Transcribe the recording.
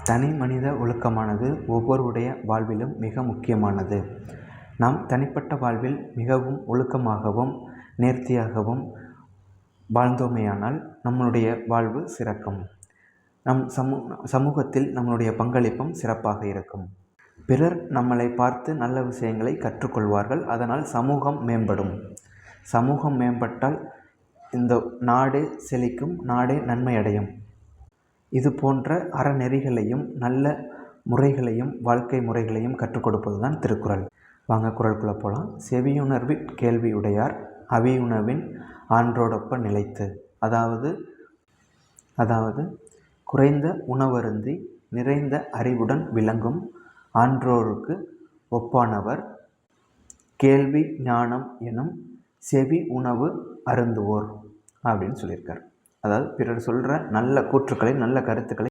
தனி மனித ஒழுக்கமானது ஒவ்வொருடைய வாழ்விலும் மிக முக்கியமானது. நாம் தனிப்பட்ட வாழ்வில் மிகவும் ஒழுக்கமாகவும் நேர்த்தியாகவும் வாழ்ந்தோமேயானால் நம்மளுடைய வாழ்வு சிறக்கும். நம் சமூகத்தில் நம்மளுடைய பங்களிப்பும் சிறப்பாக இருக்கும். பிறர் நம்மளை பார்த்து நல்ல விஷயங்களை கற்றுக்கொள்வார்கள். அதனால் சமூகம் மேம்படும். சமூகம் மேம்பட்டால் இந்த நாடு செழிக்கும், நாடே நன்மை அடையும். இது போன்ற அறநெறிகளையும் நல்ல முறைகளையும் வாழ்க்கை முறைகளையும் கற்றுக் கொடுப்பது தான் திருக்குறள். வாங்க குறளுக்குள்ளே போகலாம். செவியுணர்விற் கேள்வியுடையார் அவியுணவின் ஆன்றோடொப்ப நிலைத்து. அதாவது குறைந்த உணவருந்தி நிறைந்த அறிவுடன் விளங்கும் ஆன்றோருக்கு ஒப்பானவர் கேள்வி ஞானம் எனும் செவி உணவு அருந்துவோர் அப்படின்னு சொல்லியிருக்கார். அதாவது பிறர் சொல்கிற நல்ல கூற்றுக்களை நல்ல கருத்துக்களை